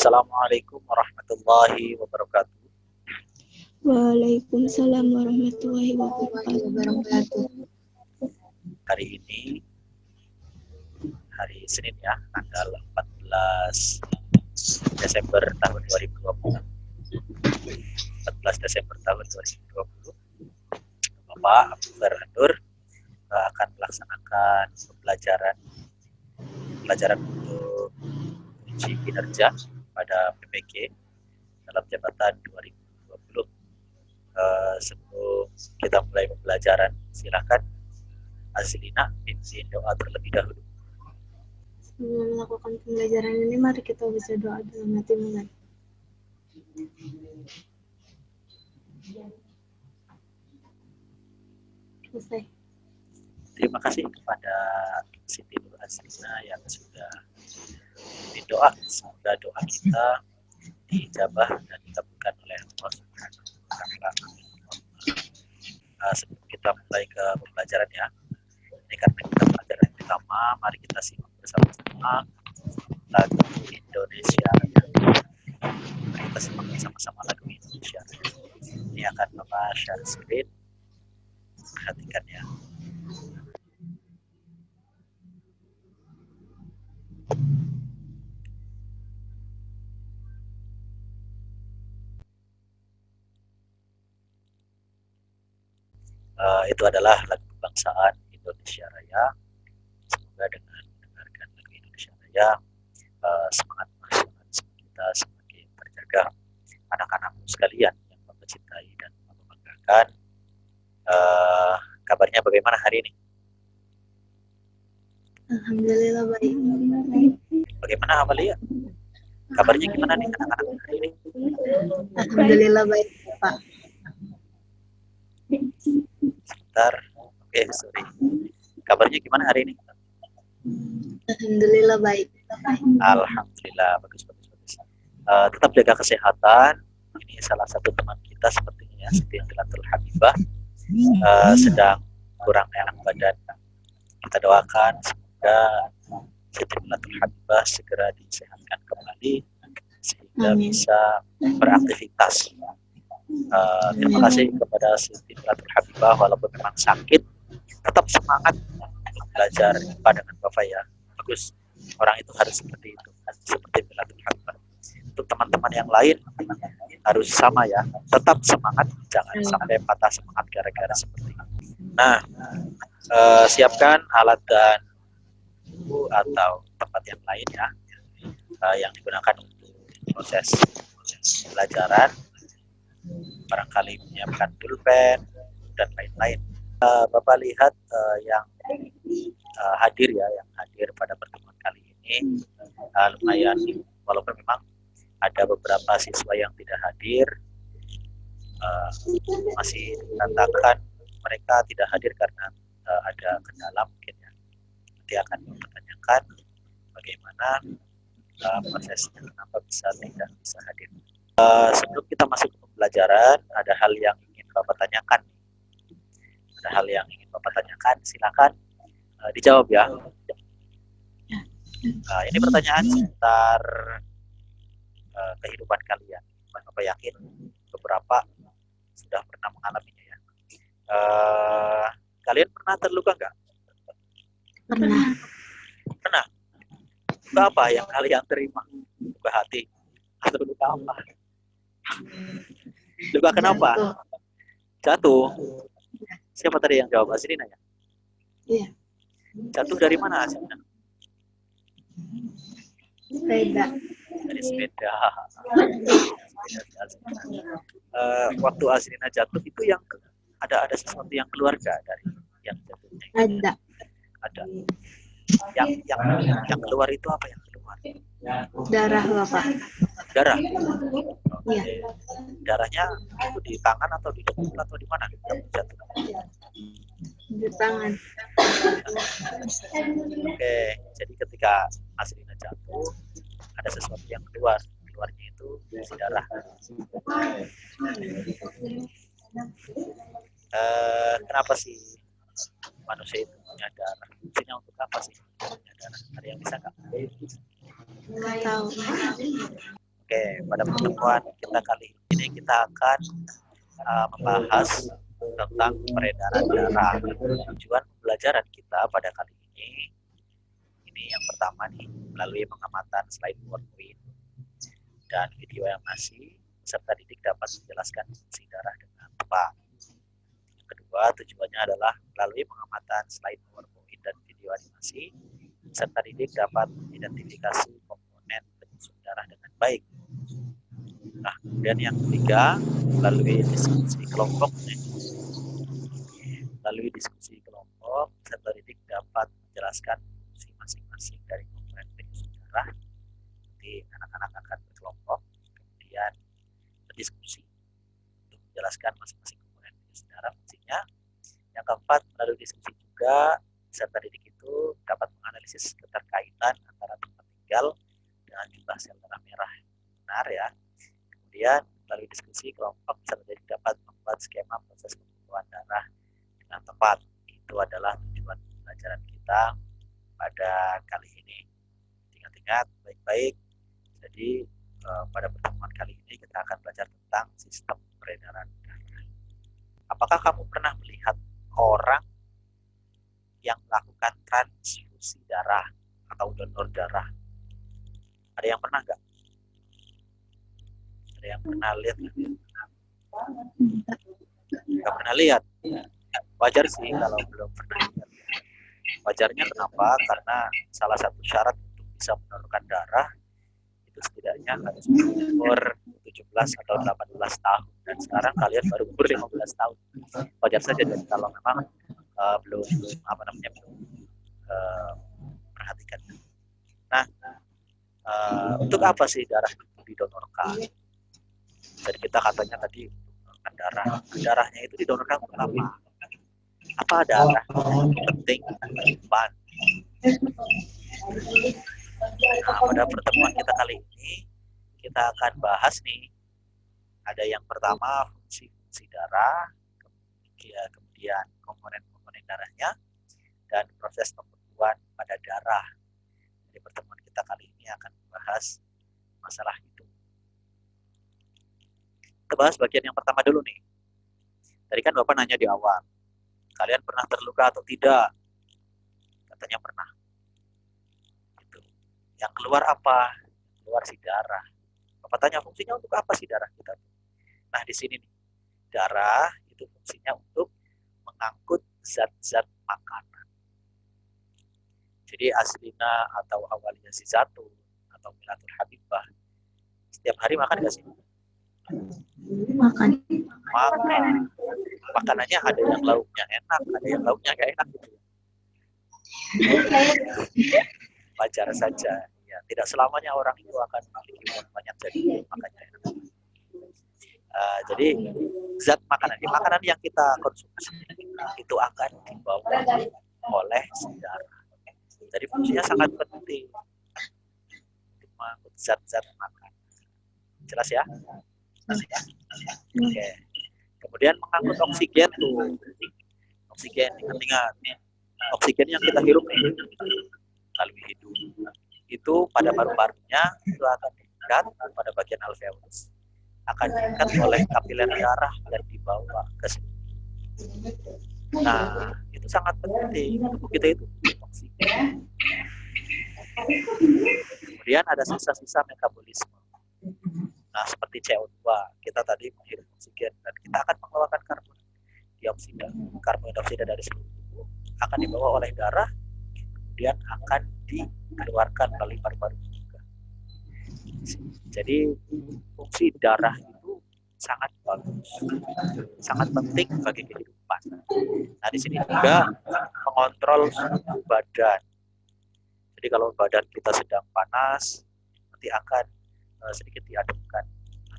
Assalamualaikum warahmatullahi wabarakatuh. Waalaikumsalam warahmatullahi wabarakatuh. Hari ini hari Senin ya, tanggal 14 Desember tahun 2020. 14 Desember tahun 2020. Bapak Moderator akan melaksanakan pelajaran untuk uji kinerja pada PPG dalam jabatan 2020. Sebelum kita mulai pembelajaran, silakan Azlina pimpin doa terlebih dahulu. Sebelum melakukan pembelajaran ini, mari kita bisa doa dalam hati mulai. Selesai. Terima kasih kepada Siti Nur Azlina yang sudah pimpin doa. Semoga doa kita dijabah dan dikabulkan oleh Allah Subhanahu wa Ta'ala. Sebelum kita mulai ke pembelajaran ya, ini karena kita pelajaran yang pertama, mari kita simak bersama-sama lagu Indonesia. Mari kita simak bersama-sama lagu Indonesia. Ini akan Bapak Syahsuddin. Perhatikan ya. Itu adalah lagu kebangsaan Indonesia Raya. Semoga dengan mendengarkan lagu Indonesia Raya, semangat kita semakin terjaga. Anak-anakmu sekalian yang Bapak cintai dan Bapak banggakan, kabarnya bagaimana hari ini? Alhamdulillah baik. Bagaimana Amalia? Kabarnya gimana nih anak-anak hari ini? Alhamdulillah baik, Pak. Sebentar. Oke, sorry. Kabarnya gimana hari ini? Alhamdulillah baik. Alhamdulillah, bagus. Tetap jaga kesehatan. Ini salah satu teman kita sepertinya ya, Siti Angelatul Habibah, sedang kurang enak badan. Kita doakan semoga Siti Angelatul Habibah segera disehatkan kembali sehingga bisa beraktivitas. Terima kasih kepada Siti Angelatul Habibah, walaupun memang sakit, tetap semangat belajar IPA dengan Bapak ya. Bagus. Orang itu harus seperti itu, seperti Angelatul Habibah. Untuk teman-teman yang lain harus sama ya, tetap semangat, jangan sampai patah semangat gara-gara seperti itu. Nah, siapkan alat dan buku atau tempat yang lain ya, yang digunakan untuk proses pelajaran. Barangkali menyiapkan pulpen dan lain-lain. Bapak lihat yang hadir pada pertemuan kali ini lumayan, walaupun memang ada beberapa siswa yang tidak hadir, masih dikatakan mereka tidak hadir karena ada kendala mungkin ya. Nanti akan mempertanyakan bagaimana prosesnya, kenapa tidak bisa hadir. Sebelum kita masuk ke pembelajaran, ada hal yang ingin Bapak tanyakan. Silakan dijawab ya. Ini pertanyaan seputar kehidupan kalian. Bapak yakin beberapa sudah pernah mengalaminya ya. Kalian pernah terluka nggak? Pernah. Luka apa yang kalian terima? Luka hati atau luka apa? Luka kenapa? Jatuh. Siapa tadi yang jawab? Azrina ya? Iya. Jatuh dari mana Azrina? Sepeda. Dari sepeda. Waktu Azrina jatuh itu yang ada sesuatu yang keluar gak dari yang jatuhnya? Ada. Yang keluar itu apa yang keluar? Darah, Bapak. Darah. Iya. Darahnya itu di tangan atau di dengkul atau di mana? Jatuh. Di tangan. Oke, jadi ketika Azrina jatuh, ada sesuatu yang keluarnya itu si darah. Kenapa sih manusia itu punya darah? Fungsinya untuk apa sih punya darah? Ada yang bisa nggak? Nggak tahu. Oke, pada pertemuan kita kali ini kita akan membahas tentang peredaran darah. Tujuan pembelajaran kita pada kali ini yang pertama nih, melalui pengamatan slide PowerPoint dan video yang masih, peserta didik dapat menjelaskan fungsi darah dengan tepat. Yang kedua, tujuannya adalah melalui pengamatan slide PowerPoint dan video animasi, peserta didik dapat mengidentifikasi komponen penyusun darah dengan baik. Nah, kemudian yang ketiga, melalui diskusi kelompok, peserta didik dapat menjelaskan fungsi masing-masing dari komponen penyusun darah. Nanti anak-anak akan berkelompok, kemudian berdiskusi untuk menjelaskan masing-masing komponen penyusun darah fungsinya. Yang keempat, melalui diskusi juga peserta didik itu dapat menganalisis keterkaitan antara tempat tinggal dengan jumlah sel darah merah. Benar ya. Kemudian melalui diskusi kelompok peserta didik dapat membuat skema proses pembekuan darah dengan tepat. Itu adalah tujuan pelajaran kita pada kali ini. Ingat-ingat baik-baik. Jadi pada pertemuan kali ini kita akan belajar tentang sistem peredaran darah. Apakah kamu pernah melihat orang yang melakukan transfusi darah atau donor darah? Ada yang pernah nggak? Ada yang pernah lihat? Nggak pernah lihat? Wajar sih kalau belum pernah lihat. Wajarnya kenapa? Karena salah satu syarat untuk bisa menyalurkan darah itu setidaknya harus umur 17 atau 18 tahun, dan sekarang kalian baru umur 15 tahun. Wajar saja dan kalau memang belum perhatikan. Nah, untuk apa sih darah itu didonorkan? Jadi kita katanya tadi menyalurkan darah. Darahnya itu didonorkan untuk apa? Apa darah penting kehidupan? Nah, pada pertemuan kita kali ini kita akan bahas nih, ada yang pertama fungsi darah, kemudian komponen-komponen darahnya, dan proses pembekuan pada darah. Jadi pertemuan kita kali ini akan membahas masalah itu. Kita bahas bagian yang pertama dulu nih. Tadi kan Bapak nanya di awal, kalian pernah terluka atau tidak? Katanya pernah. Gitu. Yang keluar apa? Keluar si darah. Bapak tanya fungsinya untuk apa sih darah kita? Nah di sini nih, darah itu fungsinya untuk mengangkut zat-zat makanan. Jadi aslina atau awalnya si zatun atau milatul habibah, setiap hari makan nggak sih? Makan. Makanannya ada yang lauknya enak, ada yang lauknya nggak enak gitu. Wajar saja ya, tidak selamanya orang itu akan memiliki banyak jadi makanya enak. Jadi zat makanan yang kita konsumsi itu akan dibawa oleh darah. Jadi fungsinya sangat penting untuk mengangkut zat-zat makanan. Jelas ya? Oke. Kemudian mengangkut oksigen tuh. Oksigen, ingat-ingat. Oksigen yang kita hirup melalui hidung. Itu pada paru-parunya itu akan diikat pada bagian alveolus. Akan diikat oleh kapiler darah dan dibawa ke sini. Nah, itu sangat penting. Tubuh kita itu oksigen. Kemudian ada sisa-sisa metabolisme. Nah, seperti CO2, kita tadi menghirup oksigen dan kita akan mengeluarkan karbon dioksida dari seluruh tubuh, akan dibawa oleh darah, kemudian akan dikeluarkan melalui paru-paru juga. Jadi fungsi darah itu sangat bagus, sangat penting bagi kehidupan. Nah, di sini juga mengontrol suhu badan. Jadi kalau badan kita sedang panas, nanti akan sedikit diademkan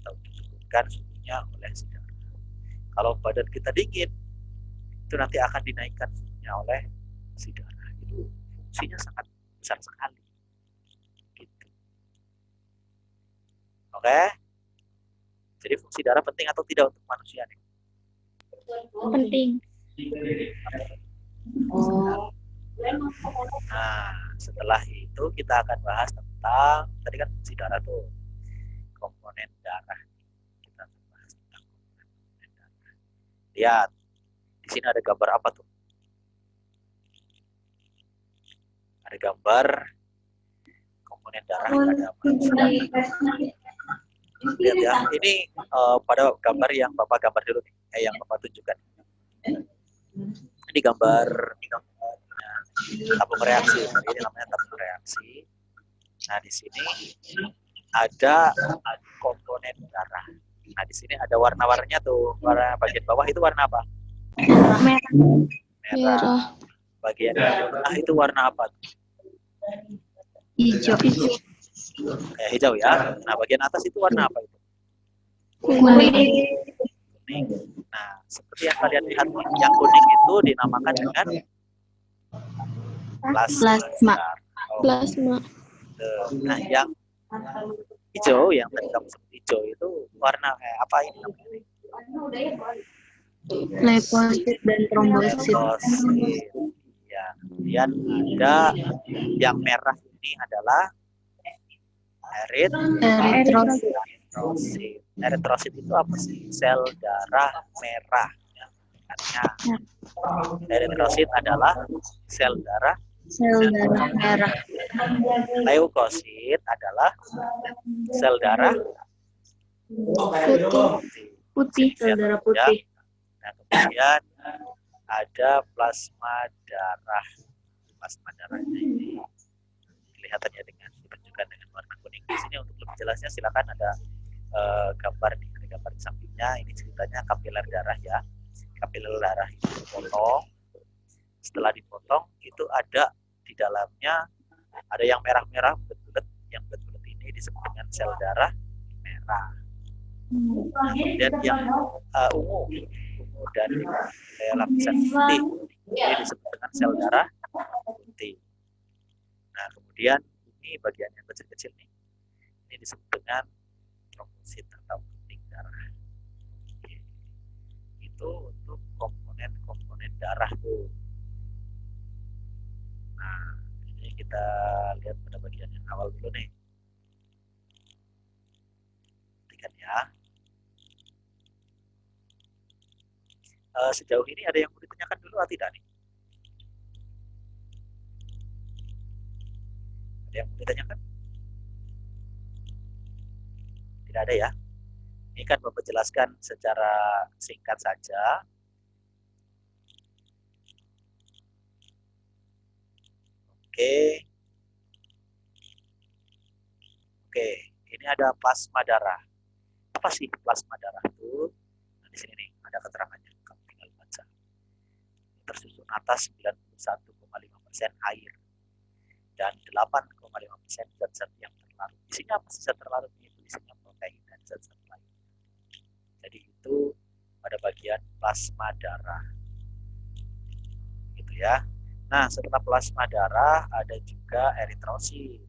atau diturunkan suhunya oleh si darah. Kalau badan kita dingin, itu nanti akan dinaikkan suhunya oleh si darah. Itu fungsinya sangat besar sekali. Gitu. Oke? Jadi fungsi darah penting atau tidak untuk manusia nih? Penting. Nah, setelah itu kita akan bahas tentang tadi kan fungsi darah tuh, darah. Kita akan bahas tentang komponen darah. Lihat, di sini ada gambar apa tuh? Ada gambar komponen darah, ada apa? Lihat ya, ini pada gambar yang Bapak gambar dulu nih, yang Bapak tunjukkan. Ini gambar tabung reaksi, ini namanya tabung reaksi. Nah, di sini ada komponen darah. Nah, di sini ada warna-warnanya tuh. Warna bagian bawah itu warna apa? Merah. Bagian tengah itu warna apa? Hijau. Kayak hijau ya. Nah, bagian atas itu warna apa itu? Kuning. Kuning. Nah, seperti yang kalian lihat, yang kuning itu dinamakan dengan plasma. Plasma. Nah, yang hijau, yang tadi kamu sebut hijau itu warna apa ini namanya? Leukosit dan trombosit. Leukosit. Ya, kemudian ada yang merah ini adalah Eritrosit. Eritrosit itu apa sih? Sel darah merah. Ya, artinya eritrosit adalah sel darah merah. Leukosit adalah sel darah Putih. Sel darah putih. Nah, kemudian ada plasma darah. Plasma darahnya ini kelihatannya ditunjukkan dengan warna kuning. Di sini untuk lebih jelasnya silakan ada gambar nih, ada gambar di sampingnya. Ini ceritanya kapiler darah ya. Kapiler darah itu dipotong. Setelah dipotong itu ada di dalamnya ada yang merah-merah bulat-bulat. Yang bulat-bulat ini disebut dengan sel darah merah. Kemudian yang ungu dan kayak lapisan putih ini disebut dengan sel darah putih. Nah, kemudian ini bagian yang kecil-kecil nih, ini disebut dengan trombosit atau puting darah. Oke. Itu untuk komponen-komponen darah tuh. Nah, ini kita lihat pada bagian yang awal dulu nih. Perhatikan ya. Sejauh ini ada yang mau ditanyakan dulu atau tidak nih? Ada yang mau ditanyakan? Tidak ada ya? Ini kan Bapak jelaskan secara singkat saja. Oke. Oke, ini ada plasma darah. Apa sih plasma darah itu? Nah, di sini nih ada keterangannya. Kamu tinggal baca. Tersusun atas 91,5% air dan 8,5% zat-zat yang terlarut. Isinya apa sih zat terlarut? Itu isinya protein dan zat-zat lain. Jadi itu pada bagian plasma darah. Gitu ya. Nah, setelah plasma darah ada juga eritrosit.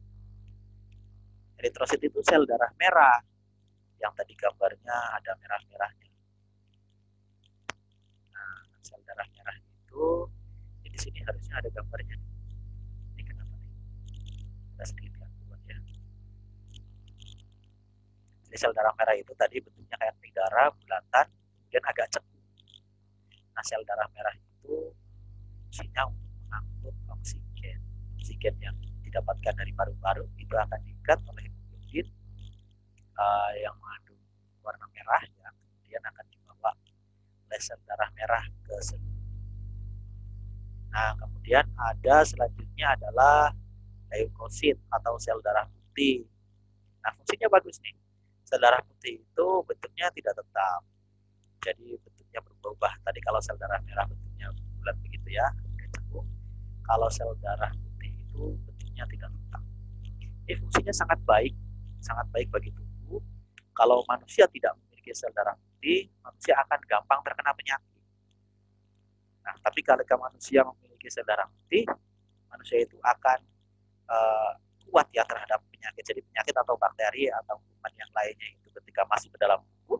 Eritrosit itu sel darah merah. Yang tadi gambarnya ada merah-merahnya. Nah, sel darah merah itu di sini harusnya ada gambarnya. Ini kenapa nih? Ada sedikit gangguan ya. Jadi sel darah merah itu tadi bentuknya kayak mie darah bulatan, kemudian agak ceku. Nah, sel darah merah itu fungsinya untuk mengangkut oksigen. Oksigen yang didapatkan dari paru-paru itu akan diikat oleh hemoglobin yang mengandung warna merah, ya, kemudian akan dibawa oleh sel darah merah ke seluruh. Nah, kemudian ada selanjutnya adalah leukosit atau sel darah putih. Nah, fungsinya bagus nih. Sel darah putih itu bentuknya tidak tetap. Jadi bentuknya berubah. Tadi kalau sel darah merah bentuknya bulat begitu ya. Kalau sel darah putih itu bentuknya tidak tetap. Ini fungsinya sangat baik bagi tubuh. Kalau manusia tidak memiliki sel darah putih, manusia akan gampang terkena penyakit. Nah, tapi kalau manusia memiliki sel darah putih, manusia itu akan kuat ya terhadap penyakit. Jadi penyakit atau bakteri atau kuman yang lainnya itu ketika masuk ke dalam tubuh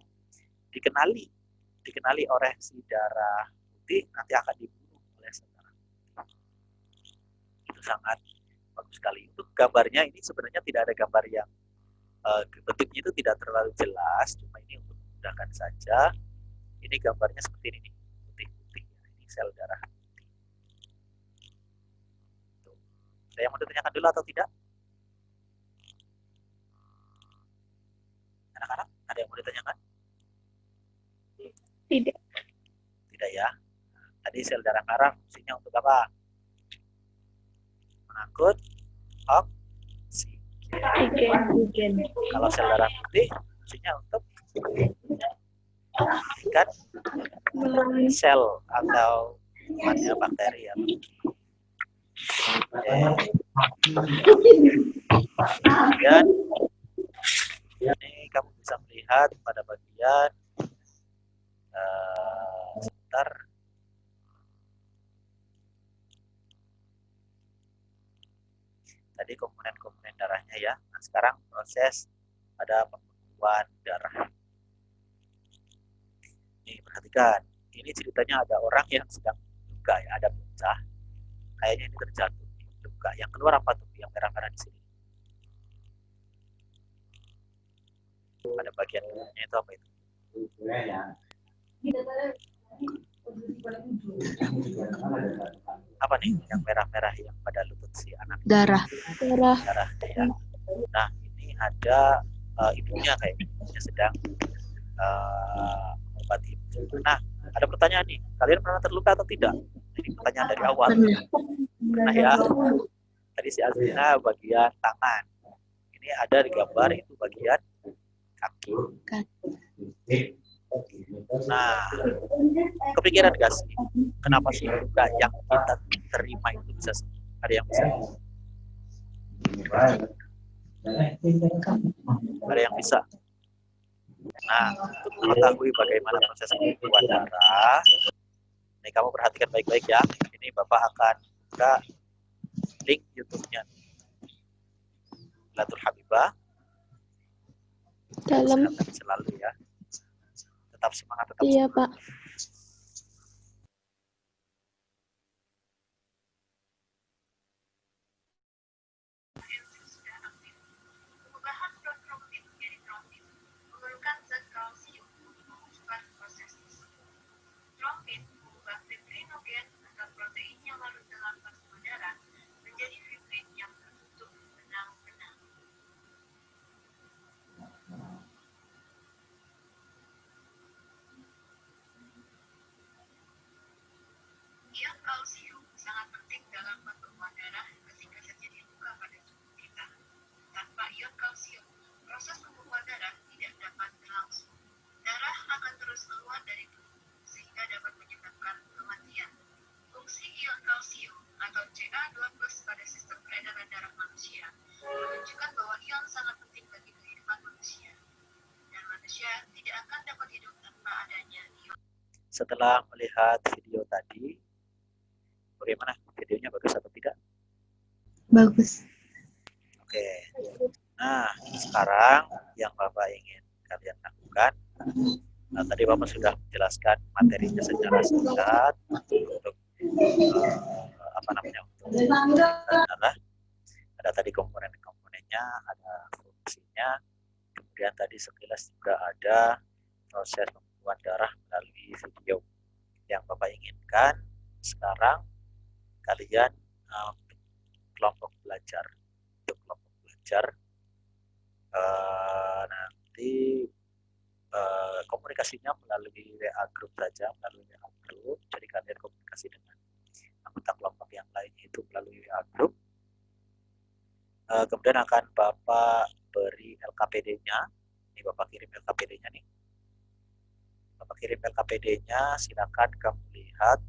dikenali oleh si darah putih, nanti akan dibunuh oleh sel darah putih. Itu sangat bagus sekali. Untuk gambarnya ini sebenarnya tidak ada gambar yang bentuknya itu tidak terlalu jelas, cuma ini untuk memudahkan saja. Ini gambarnya seperti ini nih, putih-putih. Ini sel darah putih. Tuh. Ada yang mau ditanyakan dulu atau tidak? Anak-anak, ada yang mau ditanyakan? Tidak. Tidak ya. Tadi sel darah merah fungsinya untuk apa? Mengangkut oksigen. Kalau sel darah putih fungsinya untuk mematikan sel atau kumannya bakteri ya. Kemudian ini kamu bisa melihat pada bagian sebentar. Tadi komponen-komponen darahnya ya. Nah, sekarang proses pada pembekuan darah. Nih, perhatikan. Ini ceritanya ada orang yang sedang luka ya, ada pecah. Kayaknya ini terjatuh luka. Yang keluar apa tuh? Yang merah-merah di sini. Pada bagian luarnya itu apa itu? Apa nih yang merah-merah yang pada lutut si anak? Darah. Darah ya. Nah, ini ada ibunya kayaknya. Ibunya sedang mengobati ibu. Nah, ada pertanyaan nih. Kalian pernah terluka atau tidak? Ini pertanyaan dari awal. Pernah ya. Tadi si Azrina bagian tangan. Ini ada di gambar itu bagian kaki. Nah, kepikiran gak sih kenapa sih luka yang kita terima itu bisa sembuh? Ada yang bisa? Ada yang bisa? Nah, untuk mengetahui bagaimana proses pembekuan darah, ini kamu perhatikan baik-baik ya. Ini Bapak akan buka link YouTube-nya Latul Habibah. Dalam. Sehat selalu ya. Tetap semangat, tetap Iya, semangat. Pak. Ion kalsium sangat penting dalam pembekuan darah ketika terjadi luka pada tubuh kita. Tanpa ion kalsium, proses pembekuan darah tidak dapat berlangsung. Darah akan terus keluar dari tubuh, sehingga dapat menyebabkan kematian. Fungsi ion kalsium atau Ca2+ pada sistem peredaran darah manusia menunjukkan bahwa ion sangat penting bagi kehidupan manusia. Dan manusia tidak akan dapat hidup tanpa adanya ion. Setelah melihat video tadi, bagaimana? Videonya bagus atau tidak? Bagus. Oke. Nah, sekarang yang Bapak ingin kalian lakukan, tadi Bapak sudah menjelaskan materinya secara singkat untuk untuk darah. Ada tadi komponen-komponennya, ada fungsinya. Kemudian tadi sekilas juga ada proses pembekuan darah melalui video. Yang Bapak inginkan sekarang kalian untuk kelompok belajar nanti komunikasinya melalui WA group saja, melalui WA group. Jadi kalian komunikasi dengan anggota kelompok yang lainnya itu melalui WA group. Kemudian akan Bapak beri LKPD-nya. Ini Bapak kirim LKPD-nya nih. Bapak kirim LKPD-nya, silakan kamu lihat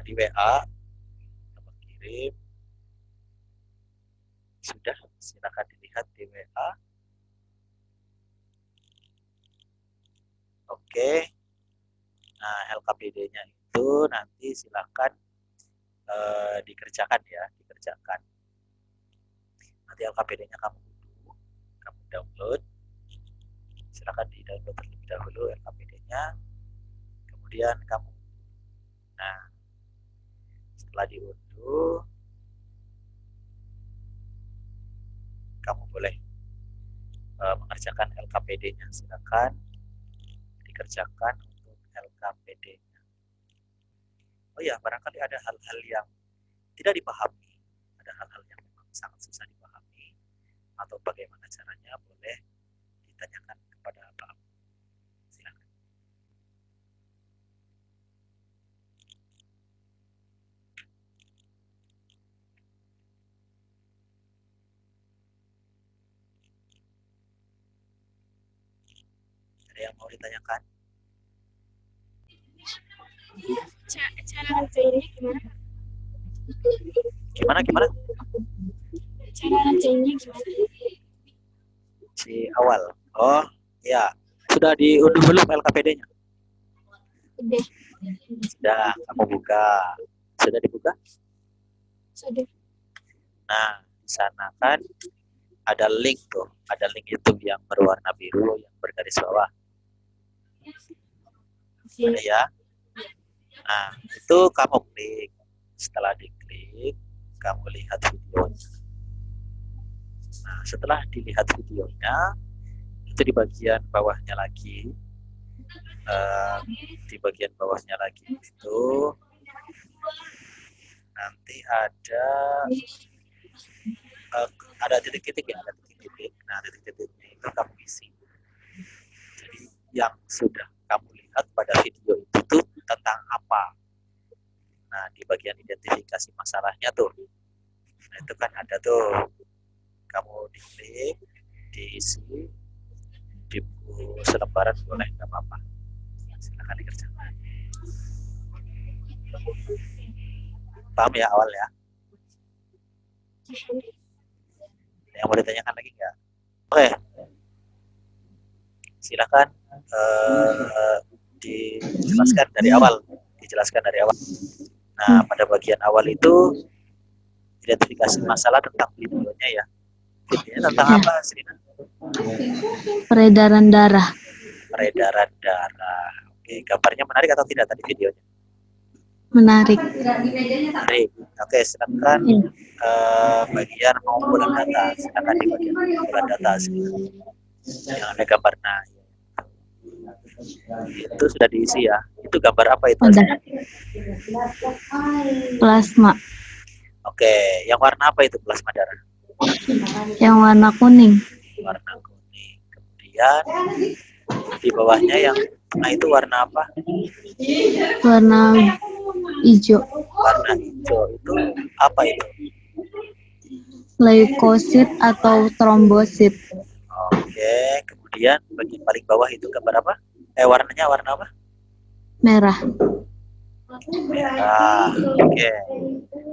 di WA. Bapak kirim. Sudah, silakan dilihat di WA. Oke. Nah, LKPD-nya itu nanti silakan dikerjakan ya, dikerjakan. Nanti LKPD-nya kamu download. Silakan di-download terlebih dahulu LKPD-nya. Kemudian kamu, nah, setelah diunduh, kamu boleh dikerjakan LKPD-nya. Silakan dikerjakan untuk LKPD-nya. Oh ya, barangkali ada hal-hal yang tidak dipahami, ada hal-hal yang memang sangat susah dipahami, atau bagaimana caranya, boleh ditanyakan kepada Pak. Silakan. Ada yang mau ditanyakan? Cara ngerjainnya gimana? Gimana? Cara ngerjainnya gimana? Si awal. Oh, ya. Sudah diunduh belum LKPD-nya? Udah. Sudah, kamu buka. Sudah dibuka? Sudah. Nah, di sana kan ada link tuh. Ada link YouTube yang berwarna biru yang bergaris bawah. Ada ya? Nah, itu kamu klik. Setelah diklik, kamu lihat videonya. Nah, setelah dilihat videonya, itu di bagian bawahnya lagi. Di bagian bawahnya lagi itu nanti ada titik-titik ya, ada titik-titik. Nah, titik-titiknya itu kamu isi. Jadi yang sudah kamu lihat pada video itu tuh tentang apa? Nah, di bagian identifikasi masalahnya tuh. Nah, itu kan ada tuh. Kamu diklik, diisi, di buku selembaran boleh, nggak apa-apa. Silakan dikerjakan. Paham ya awal ya? Ada yang mau ditanyakan lagi nggak? Oke. Silakan dijelaskan dari awal. Nah, pada bagian awal itu identifikasi masalah tentang videonya ya. Videonya tentang apa, Srina? Peredaran darah. Peredaran darah. Oke, gambarnya menarik atau tidak tadi videonya? Menarik. Menarik. Oke, silakan bagian pengumpulan data. Silakan di bagian pengumpulan data yang ada gambar. Nah, itu sudah diisi ya. Itu gambar apa itu? Udah. Plasma. Oke, yang warna apa itu plasma darah? Yang warna kuning. Warna kuning. Kemudian di bawahnya yang tengah itu warna apa? Warna hijau. Warna hijau itu apa itu? Leukosit atau trombosit. Oke, kemudian bagian paling bawah itu gambar apa? Warnanya warna apa? Merah. Merah. Oke.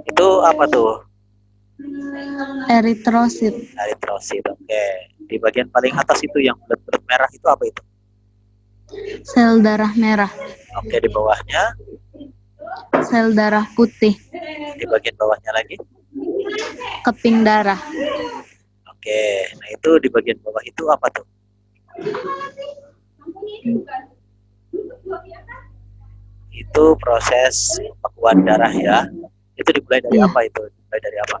Itu apa tuh? Eritrosit. Eritrosit. Oke. Di bagian paling atas itu yang bulat-bulat merah itu apa itu? Sel darah merah. Oke, di bawahnya? Sel darah putih. Di bagian bawahnya lagi? Keping darah. Oke, nah itu di bagian bawah itu apa tuh? Itu proses pembekuan darah ya. Itu dimulai dari apa itu? Dimulai dari apa?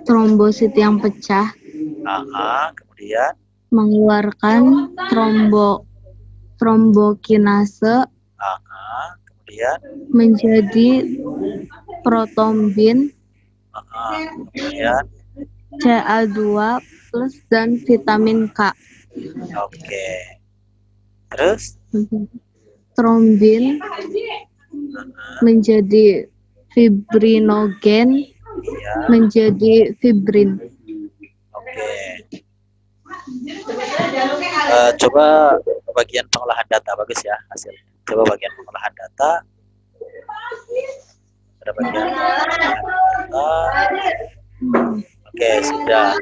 Trombosit yang pecah Kemudian mengeluarkan trombokinase kemudian menjadi protombin, kemudian Ca2 plus dan vitamin K. Oke. Terus Trombin menjadi fibrinogen, iya. menjadi fibrin. Oke. Coba bagian pengolahan data, bagus ya hasilnya. Coba bagian pengolahan data. Ada bagian pengolahan data. Oke, sudah.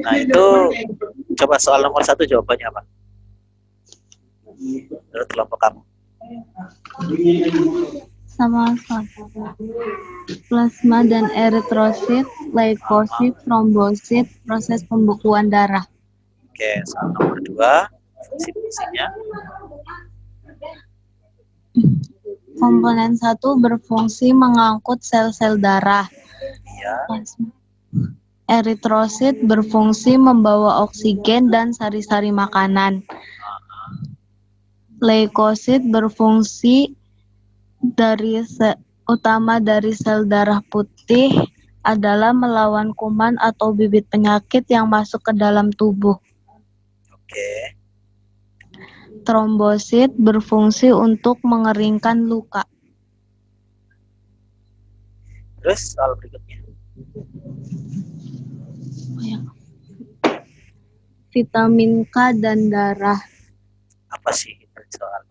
Nah, itu coba soal nomor 1 jawabannya apa? Menurut kelompok kamu? Sama-sama. Plasma dan eritrosit, leukosit, trombosit, proses pembekuan darah. Oke, soal nomor 2, fungsi-fungsinya. Komponen 1 berfungsi mengangkut sel-sel darah. Iya. Eritrosit berfungsi membawa oksigen dan sari-sari makanan. Leukosit berfungsi utama dari sel darah putih adalah melawan kuman atau bibit penyakit yang masuk ke dalam tubuh. Oke. Trombosit berfungsi untuk mengeringkan luka. Terus soal berikutnya. Vitamin K dan darah. Apa sih itu soal?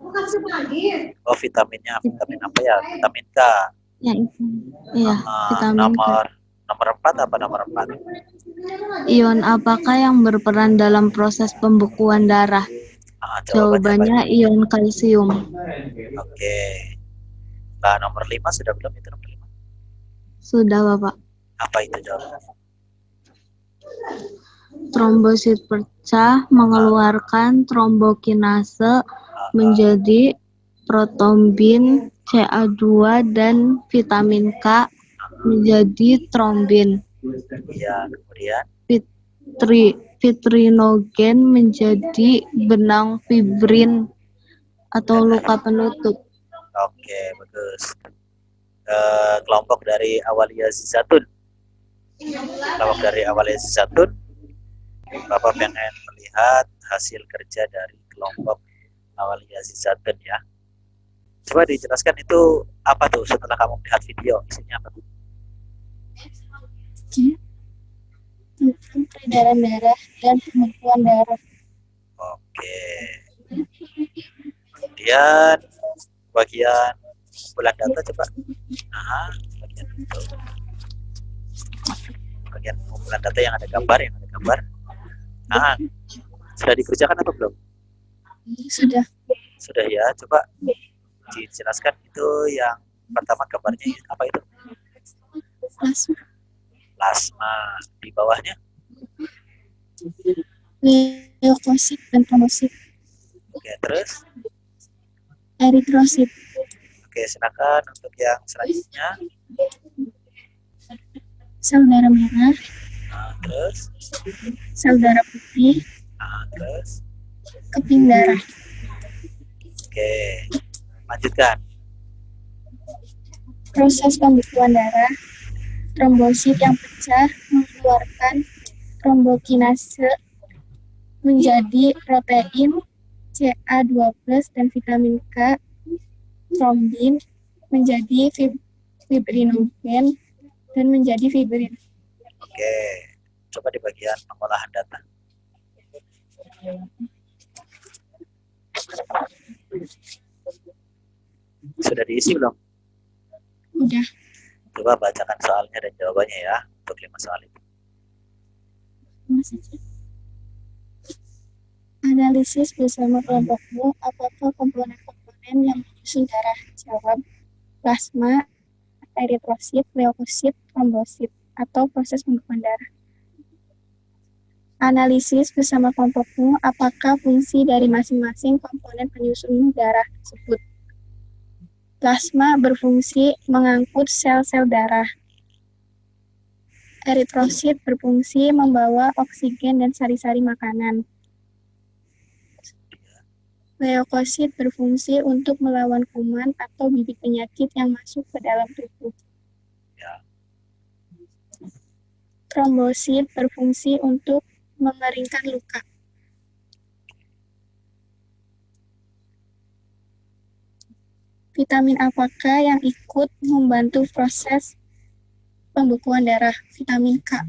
Oh, vitaminnya. Vitamin apa ya? Vitamin K. Ya, itu. Iya, vitamin K. Nomor 4 apa nomor 4? Ion apakah yang berperan dalam proses pembekuan darah? Jawabannya ion kalsium. Oke. Nah, nomor 5 sudah belum itu nomor 5? Sudah, Bapak. Apa itu jawabannya? Trombosit pecah mengeluarkan trombokinase menjadi protombin, Ca2 dan vitamin K menjadi trombin. Ya, kemudian Fibrinogen menjadi benang fibrin atau luka penutup. Oke, bagus. Kelompok dari Awalia Zizatun. Kelompok dari Awalia Zizatun. Bapak pengen melihat hasil kerja dari kelompok Awalia Zizatun ya. Coba dijelaskan itu apa tuh setelah kamu melihat video, isinya apa tuh? Tentang peredaran darah dan pembekuan darah. Oke. Kemudian bagian bulan data coba. Nah, bagian itu. Bagian bulan data yang ada gambar, Nah, sudah dikerjakan apa belum? Sudah. Sudah ya, coba dijelaskan itu yang pertama gambarnya apa itu? Plasma. Di bawahnya? Leukosit dan trombosit. Oke, terus? Eritrosit. Oke, silakan untuk yang selanjutnya. Sel darah merah. Nah, terus? Sel darah putih. Nah, terus? Keping darah. Oke, lanjutkan. Proses pembekuan darah. Trombosit yang pecah mengeluarkan trombokinase menjadi protein Ca2+ dan vitamin K. Trombin menjadi fibrinogen dan menjadi fibrin. Oke, coba di bagian pengolahan data. Sudah diisi belum? Udah. Coba bacakan soalnya dan jawabannya ya untuk 5 soal itu. Analisis bersama kelompokmu, apakah komponen-komponen yang menyusun darah? Jawab, plasma, eritrosit, leukosit, trombosit, atau proses pembekuan darah. Analisis bersama kelompokmu, apakah fungsi dari masing-masing komponen penyusun darah tersebut? Plasma berfungsi mengangkut sel-sel darah. Eritrosit berfungsi membawa oksigen dan sari-sari makanan. Leukosit berfungsi untuk melawan kuman atau bibit penyakit yang masuk ke dalam tubuh. Trombosit berfungsi untuk mengeringkan luka. Vitamin apakah yang ikut membantu proses pembekuan darah? Vitamin K.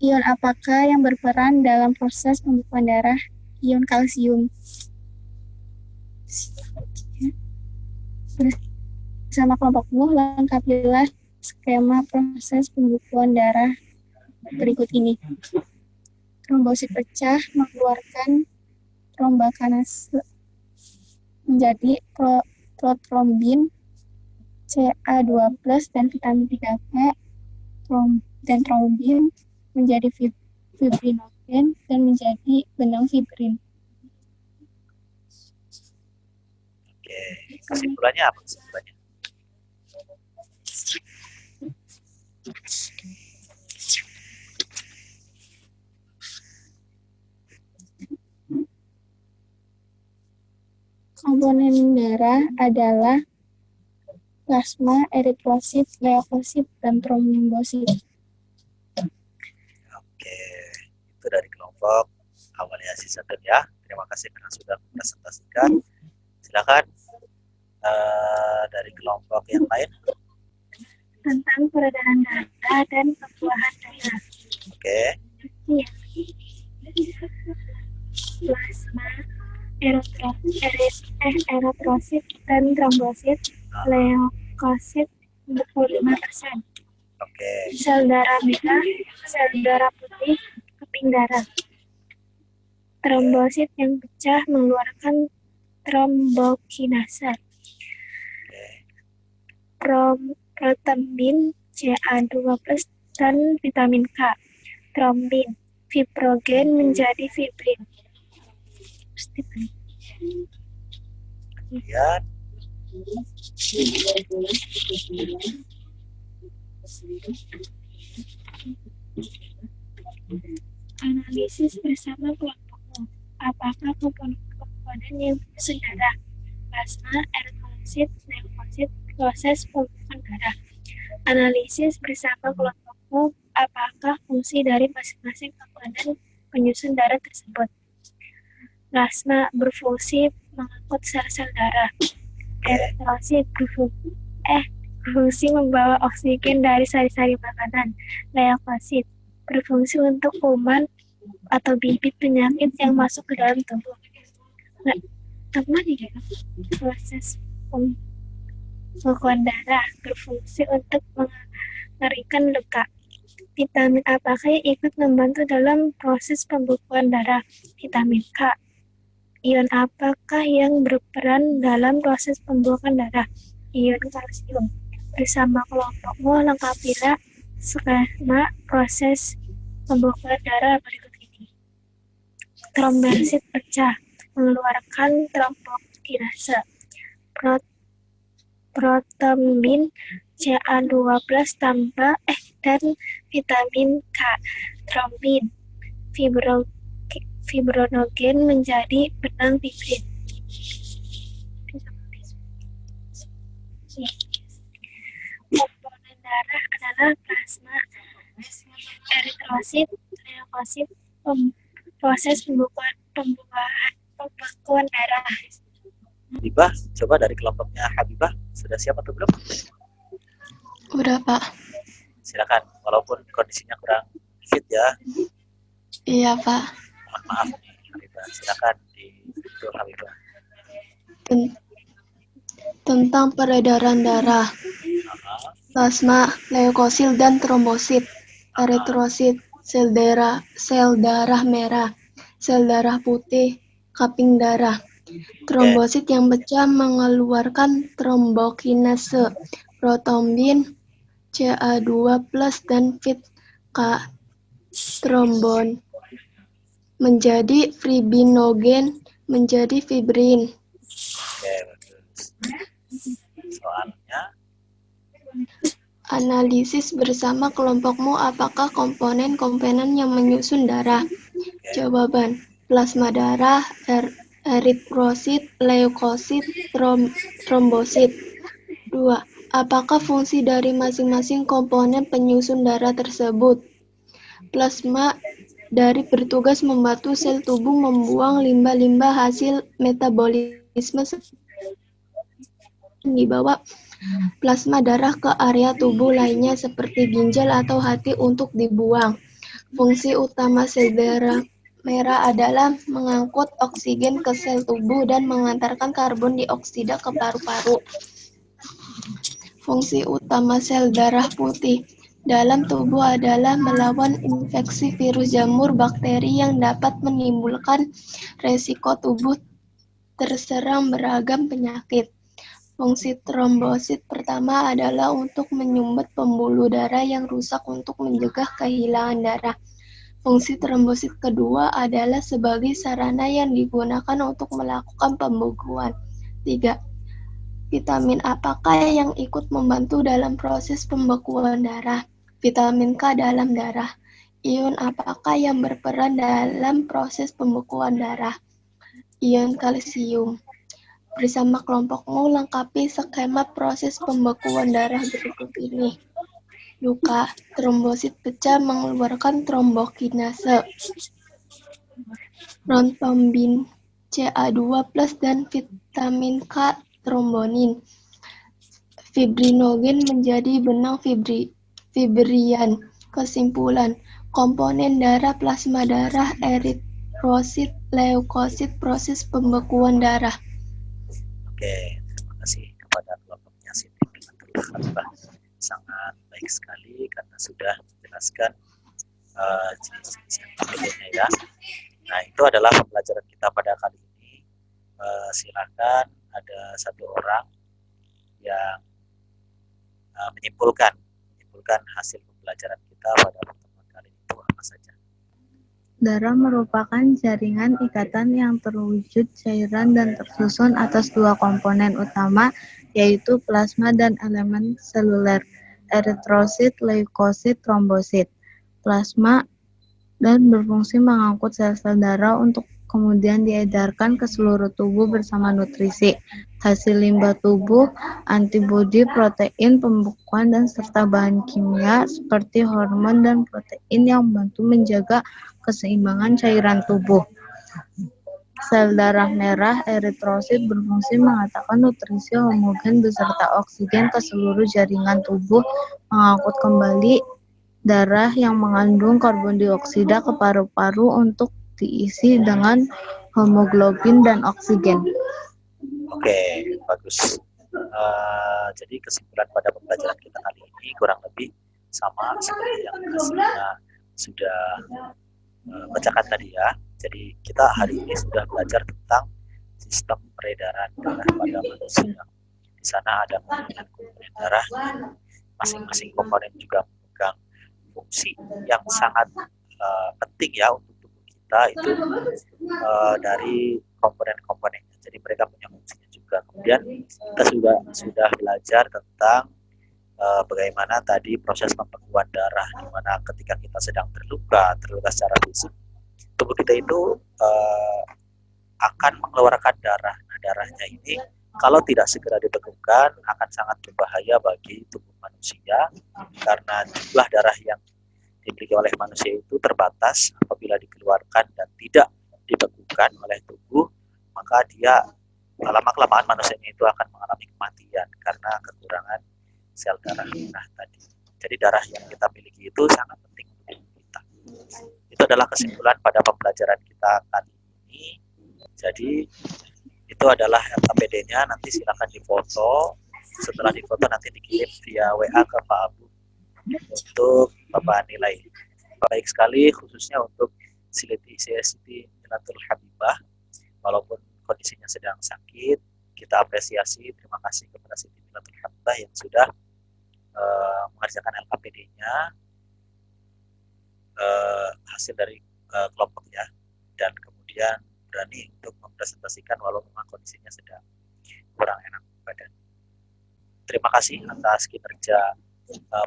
Ion apakah yang berperan dalam proses pembekuan darah? Ion kalsium. Bersama kelompokmu, lengkapilah skema proses pembekuan darah berikut ini. Trombosit pecah mengeluarkan trombokinase menjadi protrombin, Ca2+ dan vitamin 3K, dan trombin menjadi fibrinogen dan menjadi benang fibrin. Oke, kesimpulannya apa kesimpulannya? Komponen darah adalah plasma, eritrosit, leukosit, dan trombosit. Oke, itu dari kelompok awaliasi satu ya. Terima kasih karena sudah mempresentasikan. Silakan dari kelompok yang lain. Tentang peredaran darah dan pembuahan darah. Oke, Iya. Plasma, eritrosit, dan trombosit, leukosit 45%. oke, Sel darah merah, sel darah putih, keping darah. Trombosit yang pecah mengeluarkan trombokinase. Protein Ca2+ dan vitamin K. Trombin, fibrogen menjadi fibrin. kemudian Analisis bersama kelompokmu. Apakah komponen yang menyusun darah? Plasma, eritrosit, leukosit, proses pembuatan darah. Analisis bersama kelompokmu. Apakah fungsi dari masing-masing komponen penyusun darah tersebut? Plasma berfungsi mengangkut sel-sel darah. Eritrosit berfungsi membawa oksigen dari sari-sari makanan. Leukosit berfungsi untuk kuman atau bibit penyakit yang masuk ke dalam tubuh. Nah, teman ya, proses pembekuan darah berfungsi untuk mengeringankan luka. Vitamin apakah yang ikut membantu dalam proses pembekuan darah? Vitamin K. Ion apakah yang berperan dalam proses pembekuan darah? Ion kalsium. Bersama kelompokmu, lengkapilah skema proses pembekuan darah berikut ini. Trombosit pecah, mengeluarkan trombokinase. Protein Ca2+ tambah dan vitamin K. Trombin, fibronogen menjadi benang fibrin. Komponen darah adalah plasma, eritrosit, leukosit, proses pembekuan darah. Habibah, coba dari kelompoknya Habibah, sudah siap atau belum? Udah, Pak. Silakan, walaupun kondisinya kurang fit ya. Iya, Pak. Maaf nih Habibah, silakan itu Habibah. Tentang peredaran darah. Plasma, leukosit, dan trombosit. Eritrosit, sel darah merah, sel darah putih, kaping darah. Trombosit yang pecah mengeluarkan trombokinase. Protombin, Ca2+ dan vit K. Trombon menjadi fibrinogen menjadi fibrin. Oke, bagus. Soalnya Analisis bersama kelompokmu, apakah komponen-komponen yang menyusun darah? Jawaban: plasma darah, eritrosit, leukosit, trombosit. 2. Apakah fungsi dari masing-masing komponen penyusun darah tersebut? Plasma dari bertugas membantu sel tubuh membuang limbah-limbah hasil metabolisme dibawa plasma darah ke area tubuh lainnya seperti ginjal atau hati untuk dibuang. Fungsi utama sel darah merah adalah mengangkut oksigen ke sel tubuh dan mengantarkan karbon dioksida ke paru-paru. Fungsi utama sel darah putih dalam tubuh adalah melawan infeksi virus, jamur, bakteri yang dapat menimbulkan resiko tubuh terserang beragam penyakit. Fungsi trombosit pertama adalah untuk menyumbat pembuluh darah yang rusak untuk mencegah kehilangan darah. Fungsi trombosit kedua adalah sebagai sarana yang digunakan untuk melakukan pembekuan. 3. Vitamin apakah yang ikut membantu dalam proses pembekuan darah? Vitamin K dalam darah. Ion apakah yang berperan dalam proses pembekuan darah? Ion kalsium. bersama kelompokmu lengkapi skema proses pembekuan darah berikut ini. Luka, trombosit pecah mengeluarkan trombokinase. Rontombin Ca2+ dan vitamin K trombonin. Fibrinogen menjadi benang fibrian. Kesimpulan, komponen darah, plasma darah, eritrosit, leukosit, proses pembekuan darah. Oke, terima kasih kepada kelompoknya Siti Bilantul Khalifah. Sangat baik sekali karena sudah menjelaskan jenis-jenis NKPD-nya ya. Nah, itu adalah pembelajaran kita pada kali ini. Silakan ada satu orang yang menyimpulkan hasil pembelajaran kita pada pertemuan kali itu apa saja. Darah merupakan jaringan ikatan yang terwujud cairan dan tersusun atas dua komponen utama, yaitu plasma dan elemen seluler, eritrosit, leukosit, trombosit. Plasma dan berfungsi mengangkut sel-sel darah untuk kemudian diedarkan ke seluruh tubuh bersama nutrisi, hasil limbah tubuh, antibodi, protein, pembekuan, dan serta bahan kimia seperti hormon dan protein yang membantu menjaga keseimbangan cairan tubuh. Sel darah merah, eritrosit, berfungsi mengatakan nutrisi homogen beserta oksigen ke seluruh jaringan tubuh, mengangkut kembali darah yang mengandung karbon dioksida ke paru-paru untuk diisi dengan hemoglobin dan oksigen. Oke, bagus. Jadi kesimpulan pada pembelajaran kita kali ini kurang lebih sama seperti yang hasilnya sudah bacakan tadi ya. Jadi kita hari ini sudah belajar tentang sistem peredaran darah pada manusia. Di sana ada komponen darah, masing-masing komponen juga memegang fungsi yang sangat penting ya untuk tubuh kita itu dari komponen-komponennya. Jadi mereka punya fungsinya juga. Kemudian kita sudah belajar tentang bagaimana tadi proses pembekuan darah, di mana ketika kita sedang terluka secara fisik, tubuh kita itu akan mengeluarkan darah. Nah, darahnya ini kalau tidak segera dibekukan akan sangat berbahaya bagi tubuh manusia karena jumlah darah yang dimiliki oleh manusia itu terbatas. Apabila dikeluarkan dan tidak dibekukan oleh tubuh, maka dia lama-kelamaan manusianya itu akan mengalami kematian karena kekurangan sel darah merah tadi. Jadi darah yang kita miliki itu sangat penting untuk kita. Itu adalah kesimpulan pada pembelajaran kita kali ini. Jadi itu adalah LKPD-nya. Nanti silakan difoto. Setelah difoto nanti dikirim via WA ke Pak Abu untuk Bapak nilai. Baik sekali khususnya untuk Siti Bilantul Habibah. Walaupun kondisinya sedang sakit, kita apresiasi. Terima kasih kepada Siti Bilantul Habibah yang sudah mengerjakan LKPD-nya hasil dari kelompoknya dan kemudian berani untuk mempresentasikan walau memang kondisinya sedang kurang enak badan. Terima kasih atas kinerja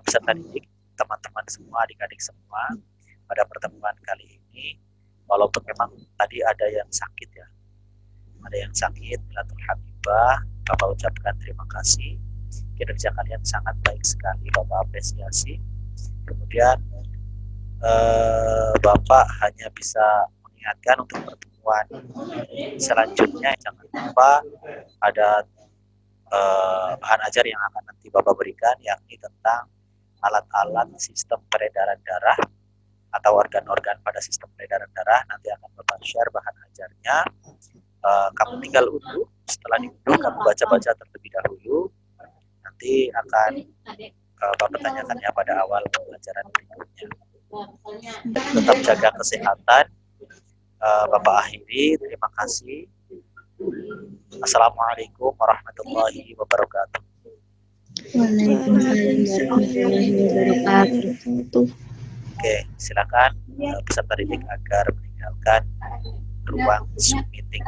peserta didik, teman-teman semua, adik-adik semua pada pertemuan kali ini. Walaupun memang tadi ada yang sakit ya, ada yang sakit, Bilantul Habibah, Bapak ucapkan terima kasih. Kinerja kalian sangat baik sekali, Bapak apresiasi. Kemudian Bapak hanya bisa mengingatkan untuk pertemuan selanjutnya jangan lupa ada bahan ajar yang akan nanti Bapak berikan, yakni tentang alat-alat sistem peredaran darah atau organ-organ pada sistem peredaran darah. Nanti akan Bapak share bahan ajarnya. Kamu tinggal unduh, setelah diunduh kamu baca-baca terlebih dahulu. Nanti akan Bapak tanyakannya pada awal pembelajaran berikutnya. Tetap jaga kesehatan. Bapak akhiri, terima kasih. Assalamualaikum warahmatullahi wabarakatuh. Waalaikumsalam warahmatullahi wabarakatuh. Oke, silakan peserta didik agar meninggalkan ruang Zoom meeting.